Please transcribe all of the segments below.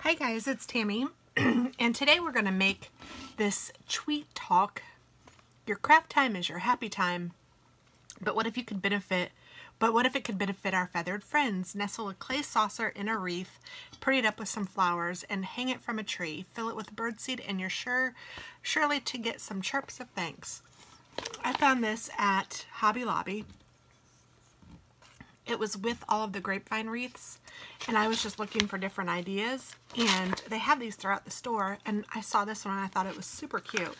Hi guys, it's Tammy, and today we're going to make this tweet talk. Your craft time is your happy time, but what if it could benefit our feathered friends? Nestle a clay saucer in a wreath, pretty it up with some flowers, and hang it from a tree. Fill it with birdseed, and you're surely to get some chirps of thanks. I found this at Hobby Lobby. It was with all of the grapevine wreaths, and I was just looking for different ideas, and they have these throughout the store, and I saw this one and I thought it was super cute.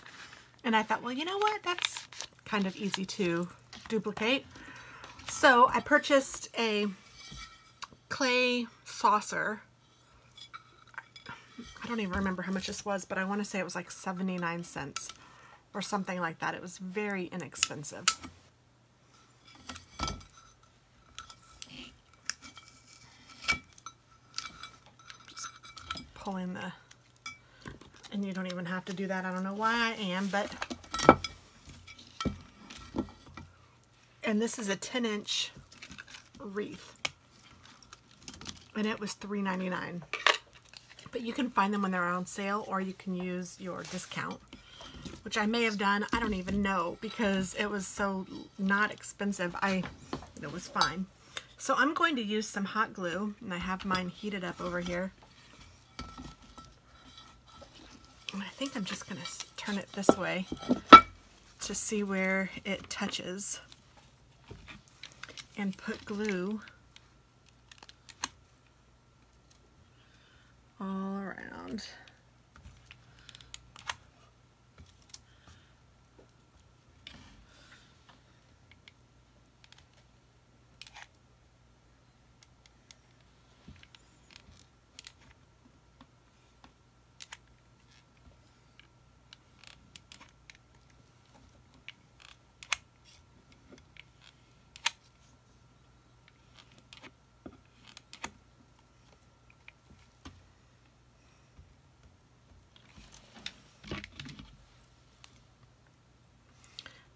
And I thought, well, you know what? That's kind of easy to duplicate. So I purchased a clay saucer. I don't even remember how much this was, but I want to say it was like 79 cents or something like that. It was very inexpensive. Pulling the, and you don't even have to do that. I don't know why I am, but, and this is a 10-inch wreath, and it was $3.99. But you can find them when they're on sale, or you can use your discount, which I may have done. I don't even know, because it was so not expensive. It was fine. So I'm going to use some hot glue, and I have mine heated up over here. I think I'm just going to turn it this way to see where it touches and put glue all around.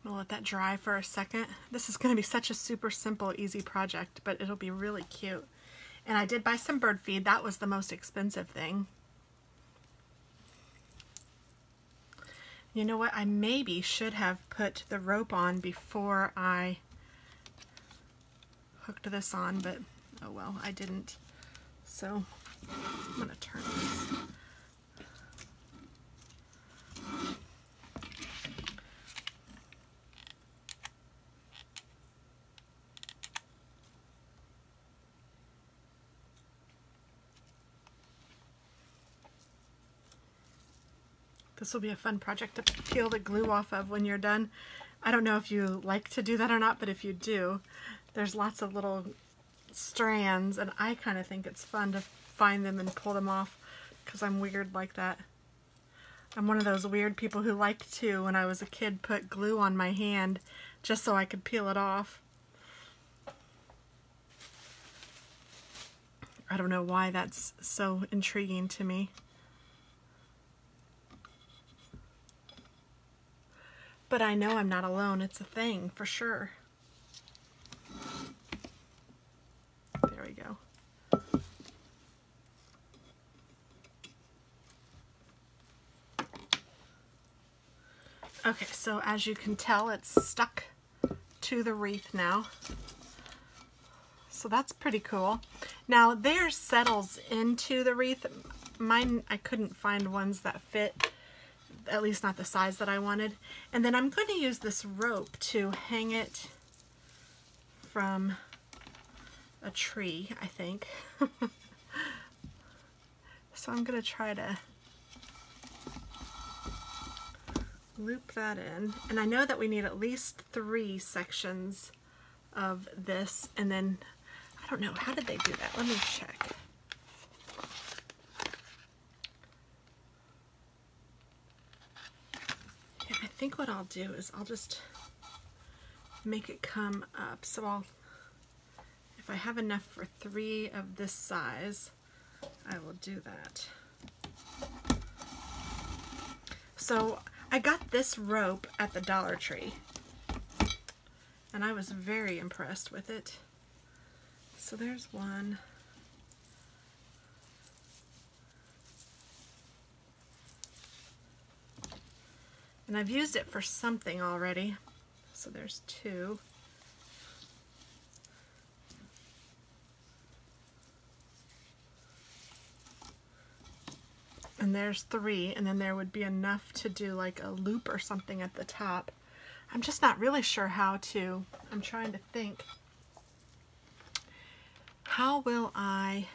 I'll let that dry for a second. This is going to be such a super simple, easy project, but it'll be really cute. And I did buy some bird feed. That was the most expensive thing. You know what? I maybe should have put the rope on before I hooked this on, but oh well, I didn't. So I'm going to turn this. This will be a fun project to peel the glue off of when you're done. I don't know if you like to do that or not, but if you do, there's lots of little strands, and I kind of think it's fun to find them and pull them off because I'm weird like that. I'm one of those weird people who liked to, when I was a kid, put glue on my hand just so I could peel it off. I don't know why that's so intriguing to me. But I know I'm not alone. It's a thing, for sure. There we go. Okay, so as you can tell, it's stuck to the wreath now. So that's pretty cool. Now, theirs settles into the wreath. Mine, I couldn't find ones that fit, at least not the size that I wanted. And then I'm going to use this rope to hang it from a tree, I think. So I'm going to try to loop that in. And I know that we need at least 3 sections of this, and then, I don't know, how did they do that? Let me check. I think what I'll do is I'll just make it come up. So if I have enough for 3 of this size, I will do that. So I got this rope at the Dollar Tree, and I was very impressed with it. So there's one. And I've used it for something already. So there's 2. And there's 3, and then there would be enough to do like a loop or something at the top. I'm just not really sure how to. I'm trying to think. How will I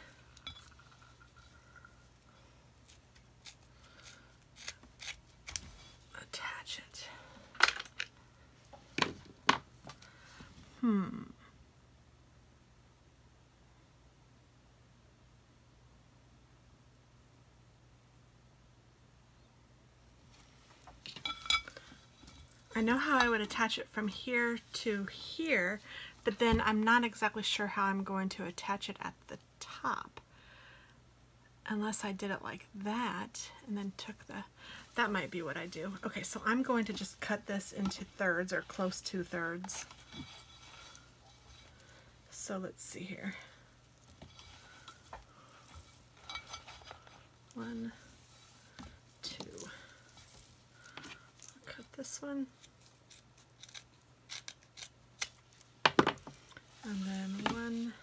attach it? I know how I would attach it from here to here, but then I'm not exactly sure how I'm going to attach it at the top. Unless I did it like that and then took that might be what I do. Okay, so I'm going to just cut this into thirds or close to thirds. So let's see here. 1, 2. I'll cut this one. And then 1,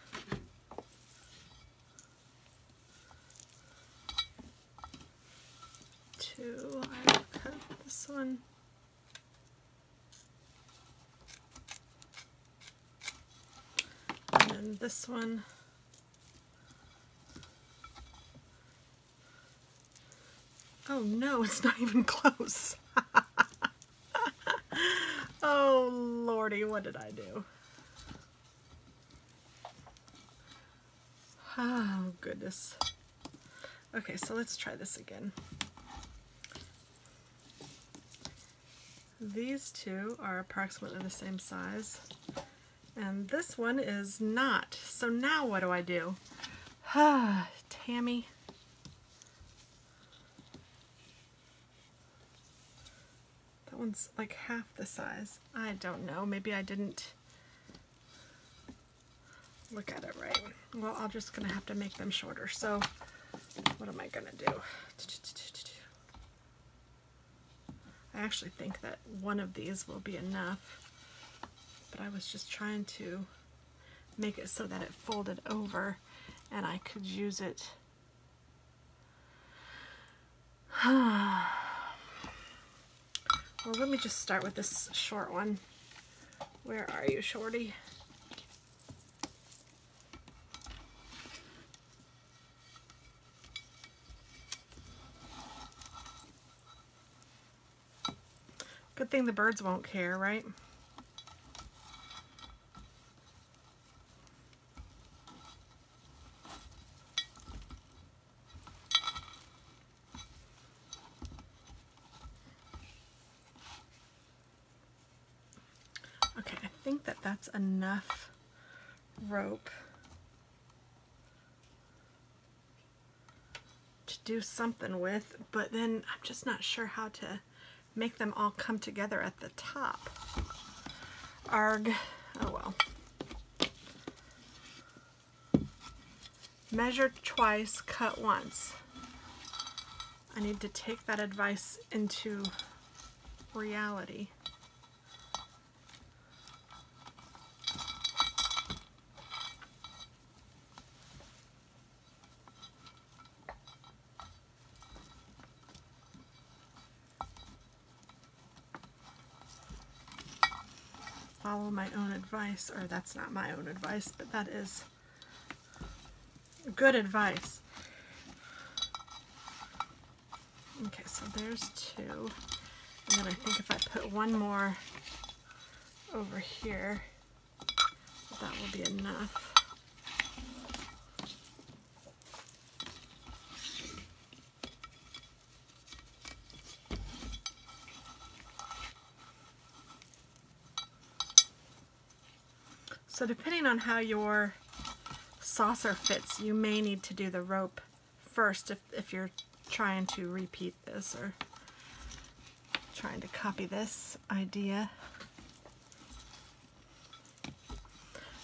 2. I will cut this one. And then this one. Oh no, it's not even close. Oh lordy, what did I do? Oh goodness. Okay, so let's try this again. These 2 are approximately the same size, and this one is not. So now what do I do? Tammy. That one's like half the size. I don't know. Maybe I didn't look at it right. Well, I'm just gonna have to make them shorter. So what am I gonna do? I actually think that one of these will be enough, but I was just trying to make it so that it folded over and I could use it. Well, let me just start with this short one. Where are you, shorty? Good thing the birds won't care, right? Okay, I think that that's enough rope to do something with, but then I'm just not sure how to make them all come together at the top. Arg. Oh well. Measure twice, cut once. I need to take that advice into reality. Follow my own advice, or that's not my own advice, but that is good advice. Okay, so there's 2. And then I think if I put one more over here, that will be enough. So depending on how your saucer fits, you may need to do the rope first if you're trying to repeat this or trying to copy this idea.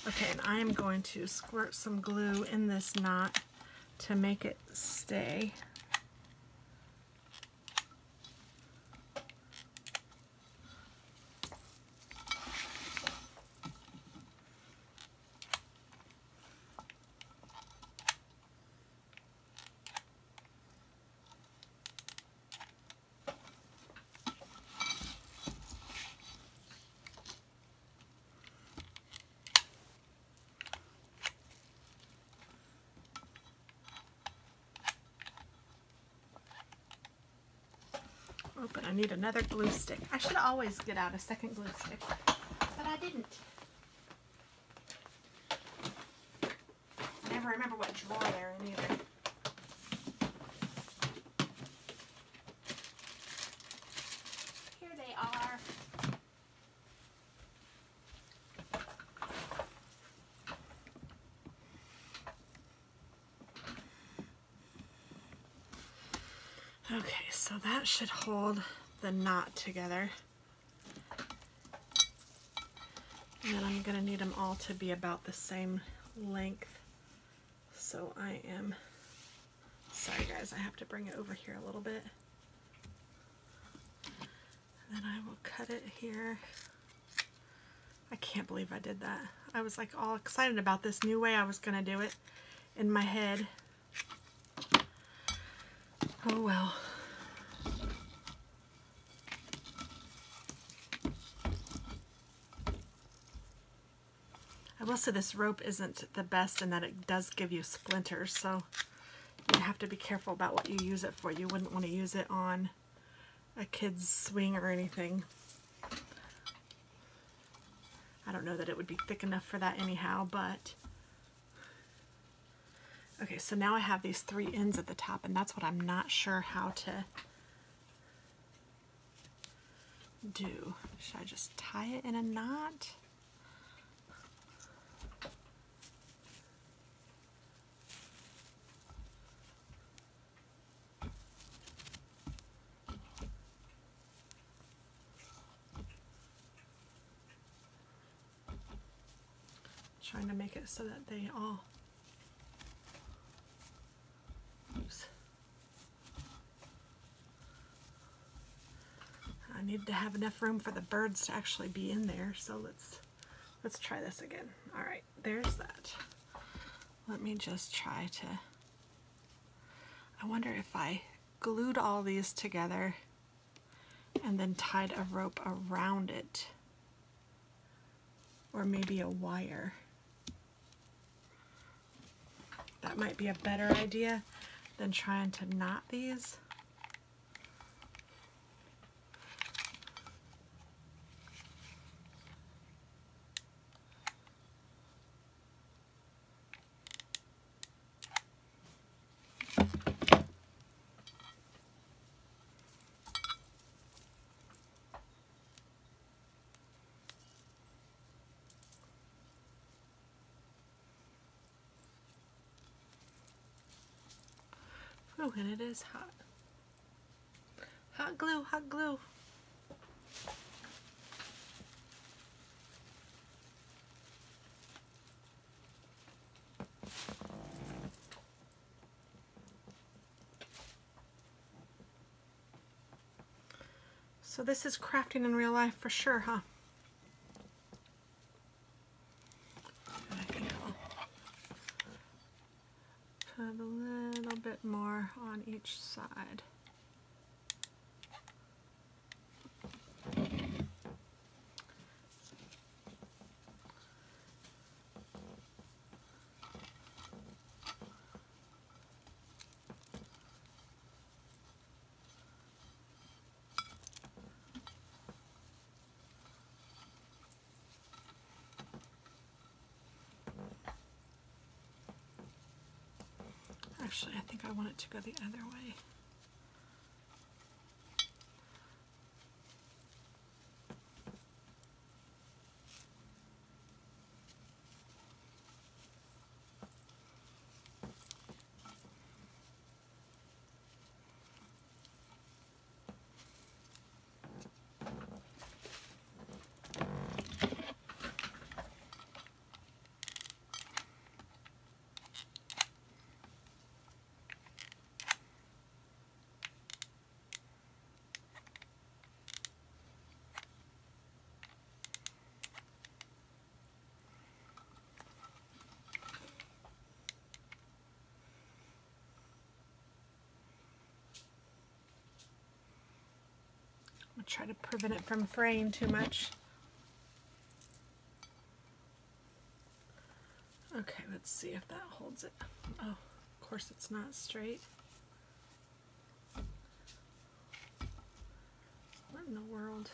Okay, and I am going to squirt some glue in this knot to make it stay. Oh, but I need another glue stick. I should always get out a second glue stick, but I didn't. I never remember what drawer they're in either. Here they are. Okay, so that should hold the knot together. And then I'm going to need them all to be about the same length. So I am, sorry guys, I have to bring it over here a little bit. And then I will cut it here. I can't believe I did that. I was like all excited about this new way I was going to do it in my head. Oh well. I will say this rope isn't the best in that it does give you splinters, so you have to be careful about what you use it for. You wouldn't want to use it on a kid's swing or anything. I don't know that it would be thick enough for that anyhow, but okay, so now I have these 3 ends at the top, and that's what I'm not sure how to do. Should I just tie it in a knot? Trying to make it so that they all, oops. I need to have enough room for the birds to actually be in there, so let's try this again. All right, there's that. Let me just try to, I wonder if I glued all these together and then tied a rope around it, or maybe a wire. That might be a better idea than trying to knot these. Oh, and it is hot. Hot glue, hot glue. So this is crafting in real life for sure, huh? And I think I'll put a little bit more on each side. Actually, I think I want it to go the other way. I'm gonna try to prevent it from fraying too much. Okay, let's see if that holds it. Oh, of course it's not straight. What in the world?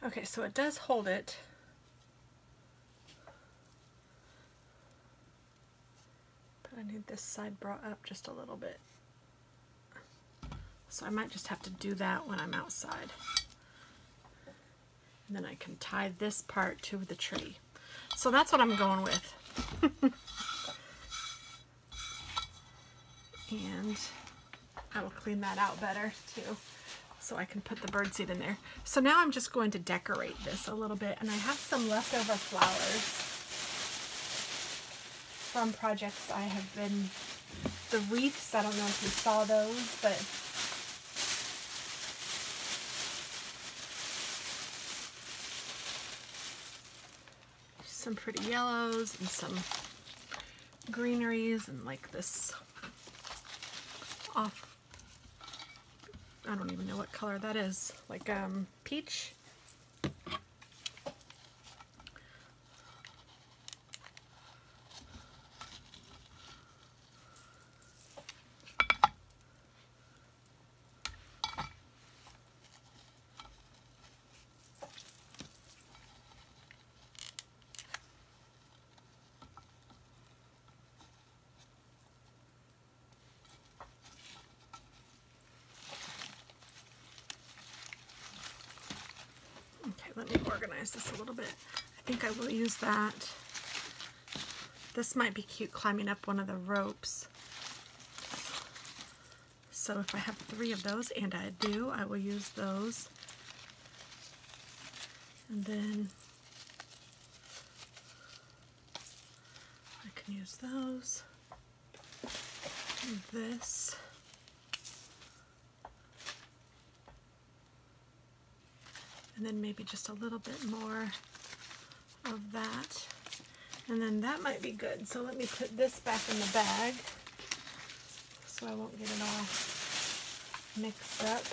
Okay, so it does hold it. But I need this side brought up just a little bit. So I might just have to do that when I'm outside. And then I can tie this part to the tree. So that's what I'm going with. And I will clean that out better too, so I can put the birdseed in there. So now I'm just going to decorate this a little bit, and I have some leftover flowers from projects I have been, the wreaths, I don't know if you saw those, but some pretty yellows and some greeneries and like this off, I don't even know what color that is, like peach. Okay, let me organize this a little bit. I think I will use that. This might be cute climbing up one of the ropes. So if I have 3 of those, and I do, I will use those. And then I can use those. And this. And then maybe just a little bit more of that. And then that might be good. So let me put this back in the bag so I won't get it all mixed up.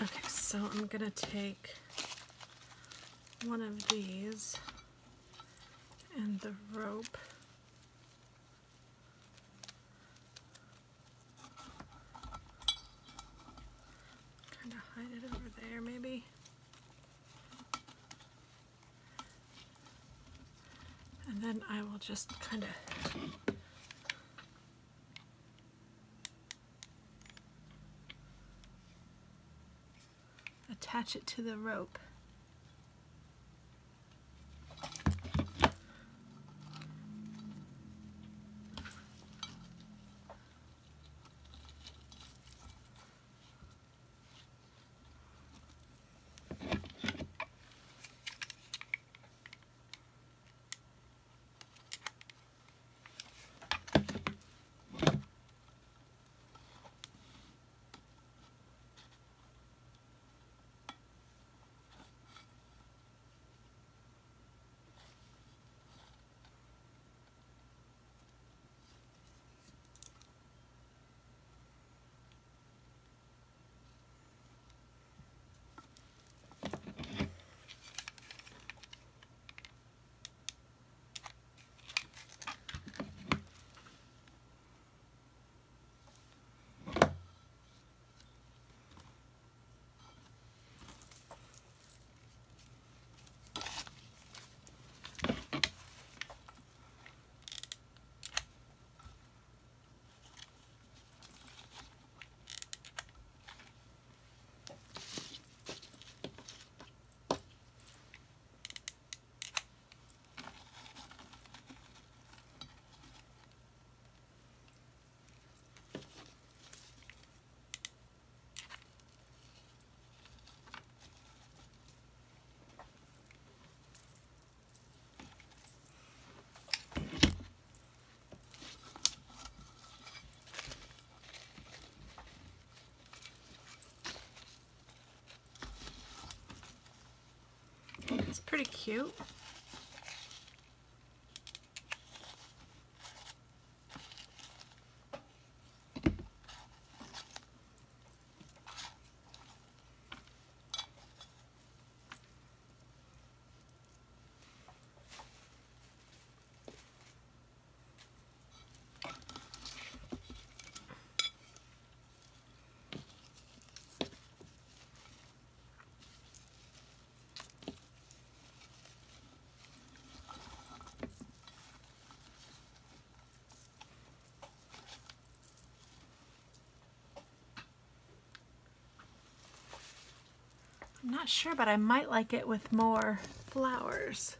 Okay, so I'm gonna take one of these and the rope. Kind of hide it over there maybe. And then I will just kind of attach it to the rope. Pretty cute. I'm not sure, but I might like it with more flowers.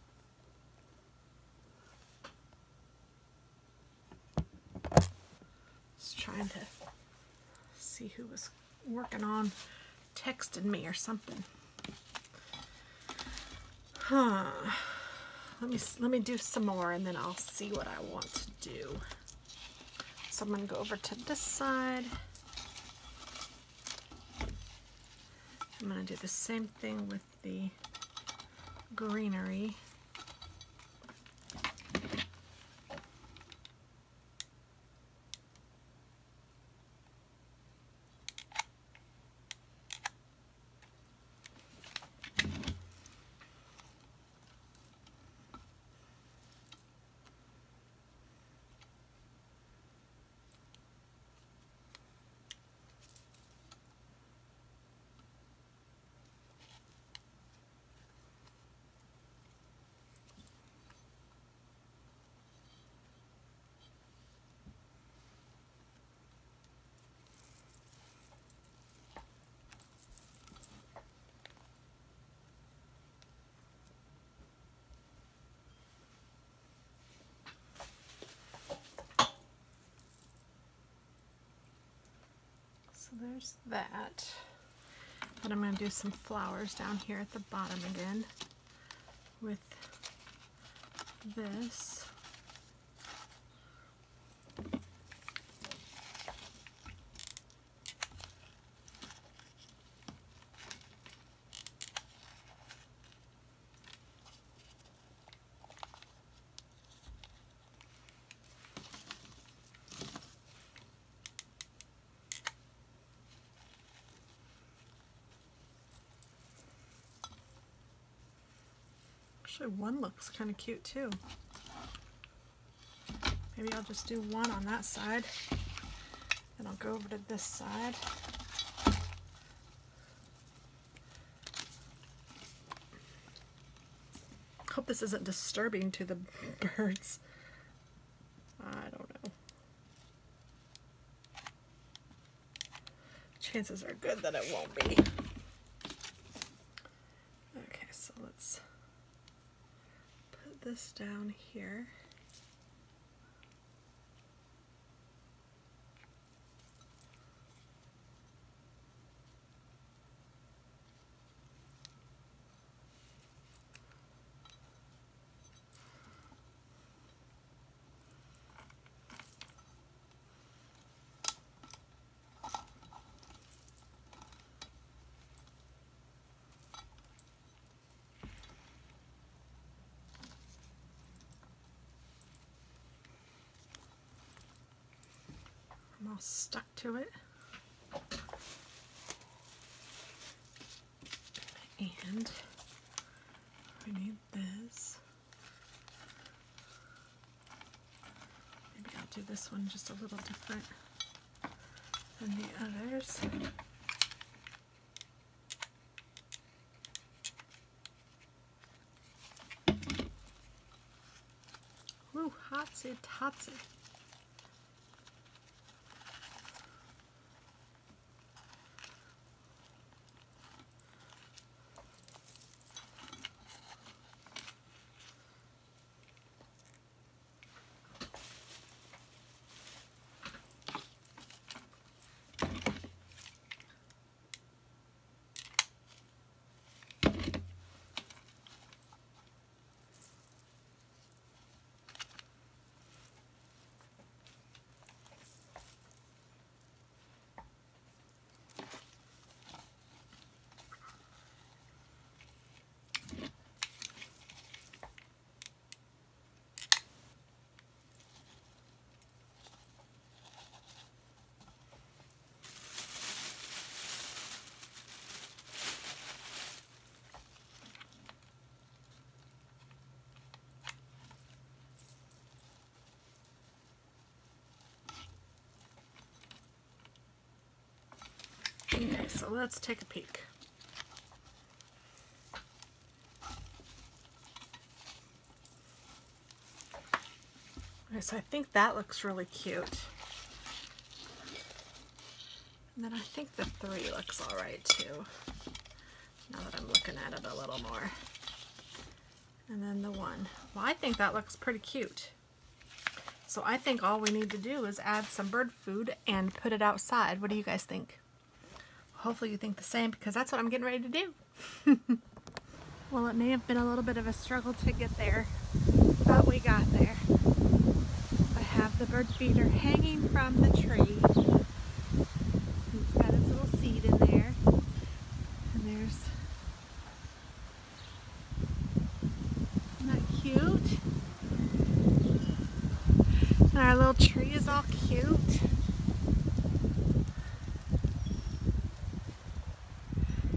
Just trying to see who was working on texting me or something. Let me do some more and then I'll see what I want to do. So I'm going to go over to this side. I'm going to do the same thing with the greenery. So there's that. But I'm going to do some flowers down here at the bottom again with this. Actually, one looks kind of cute too. Maybe I'll just do one on that side, and I'll go over to this side. Hope this isn't disturbing to the birds. I don't know. Chances are good that it won't be. Okay, so let's put this down here. I'm all stuck to it. And we need this. Maybe I'll do this one just a little different than the others. Woo, hotsy totsy. so let's take a peek. Okay, so I think that looks really cute. And then I think the 3 looks all right too, now that I'm looking at it a little more. And then the 1. Well, I think that looks pretty cute. So I think all we need to do is add some bird food and put it outside. What do you guys think? Hopefully you think the same, because that's what I'm getting ready to do. Well, it may have been a little bit of a struggle to get there, but we got there. I have the bird feeder hanging from the tree. It's got its little seed in there. And there's, isn't that cute? And our little tree is all cute.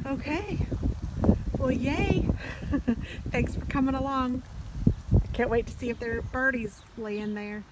Okay. Well, yay. Thanks for coming along. I can't wait to see if there are birdies laying there.